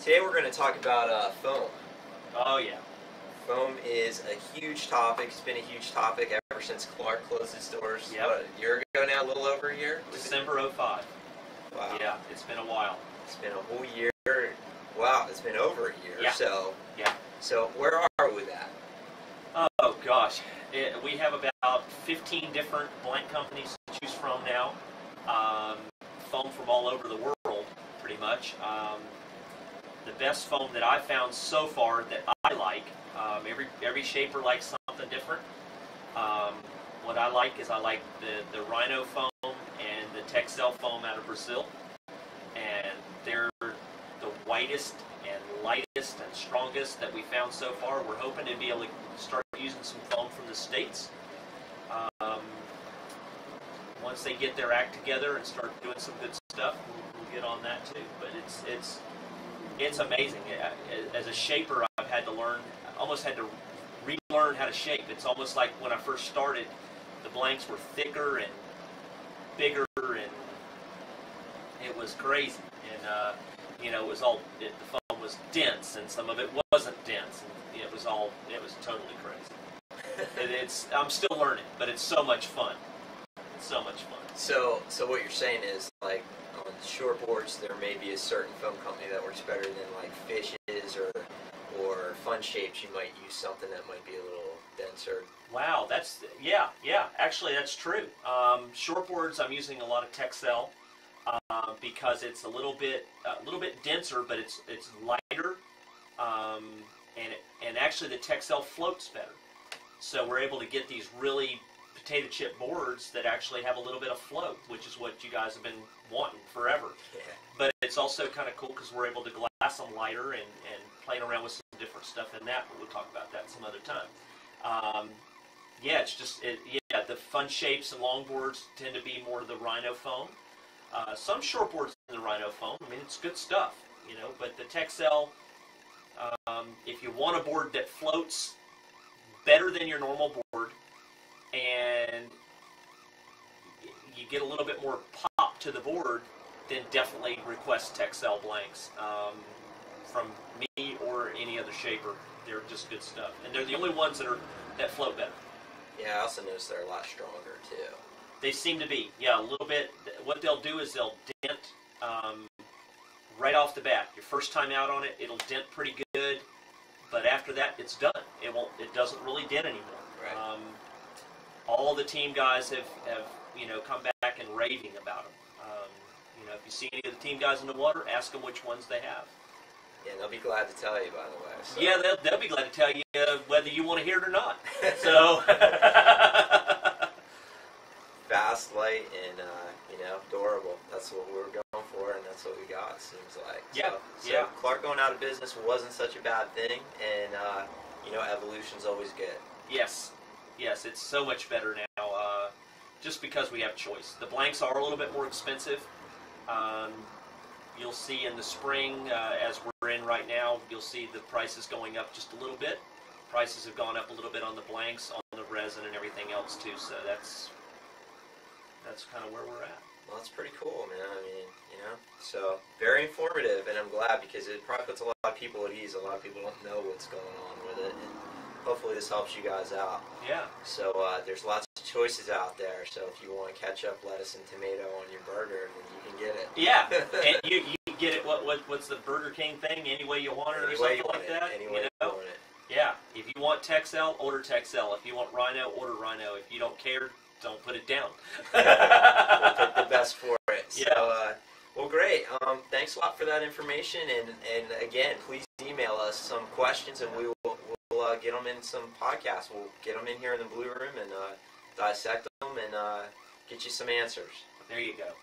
Today we're going to talk about foam. Oh, yeah. Foam is a huge topic. It's been a huge topic ever since Clark closed his doors. Yep. What, a year ago now? A little over a year? December 05. Wow. Yeah, it's been a while. It's been a whole year. Wow, it's been over a year. Yeah. So where are we with that? Oh, gosh. We have about 15 different blank companies to choose from now. Foam from all over the world, pretty much. The best foam that I've found so far that I like, every shaper likes something different. What I like is I like the Rhino foam and the Texel foam out of Brazil. And they're the whitest and lightest and strongest that we found so far. We're hoping to be able to start using some foam from the States. Once they get their act together and start doing some good stuff, we'll get on that too. But it's amazing. As a shaper, I've had to learn, almost had to relearn how to shape. It's almost like when I first started, the blanks were thicker and bigger, and it was crazy. And it was all the foam was dense, and some of it wasn't dense. And it was totally crazy. I'm still learning, but it's so much fun. It's so much fun. So what you're saying is, like, on shortboards, there may be a certain foam company that works better than, like, Fishes or Fun Shapes. You might use something that might be a little denser. Wow, yeah. Actually, that's true. Shortboards, I'm using a lot of Texel because it's a little bit denser, but it's lighter, and actually the Texel floats better. So we're able to get these really potato chip boards that actually have a little bit of float, which is what you guys have been wanting forever. Yeah. But it's also kind of cool because we're able to glass them lighter and playing around with some different stuff in that. But we'll talk about that some other time. The Fun Shapes and longboards tend to be more the Rhino foam. Some shortboards in the Rhino foam. I mean, it's good stuff, But the Texel, if you want a board that floats better than your normal board, and you get a little bit more pop to the board, then definitely request Texel blanks from me or any other shaper. They're just good stuff, and they're the only ones that float better. Yeah, I also noticed they're a lot stronger too. They seem to be, a little bit. What they'll do is they'll dent right off the bat. Your first time out on it, it'll dent pretty good, but after that, it's done. It doesn't really dent anymore. Right. All the team guys have come back and raving about them. If you see any of the team guys in the water, ask them which ones they have. Yeah, they'll be glad to tell you, by the way. So. Yeah, they'll be glad to tell you whether you want to hear it or not. So fast, light, and durable. That's what we were going for, and that's what we got. It seems like. So Clark going out of business wasn't such a bad thing, and evolution's always good. Yes, it's so much better now. Just because we have choice. The blanks are a little bit more expensive. You'll see in the spring, as we're in right now, you'll see the prices going up just a little bit. Prices have gone up a little bit on the blanks, on the resin, and everything else too. So that's kind of where we're at. Well, that's pretty cool, man. I mean, so very informative, and I'm glad because it probably puts a lot of people at ease. A lot of people don't know what's going on with it, and hopefully this helps you guys out. Yeah. So there's lots of choices out there. So if you want ketchup, lettuce, and tomato on your burger, then you can get it. Yeah, and you can get it. What's the Burger King thing? Any way you want it, or something like that. Any way you want it. Yeah. If you want Texel, order Texel. If you want Rhino, order Rhino. If you don't care, don't put it down. We'll pick the best for it. Yeah. So, well, great. Thanks a lot for that information. And again, please email us some questions, and we'll get them in some podcasts. We'll get them in here in the Blue Room and dissect them and get you some answers. There you go.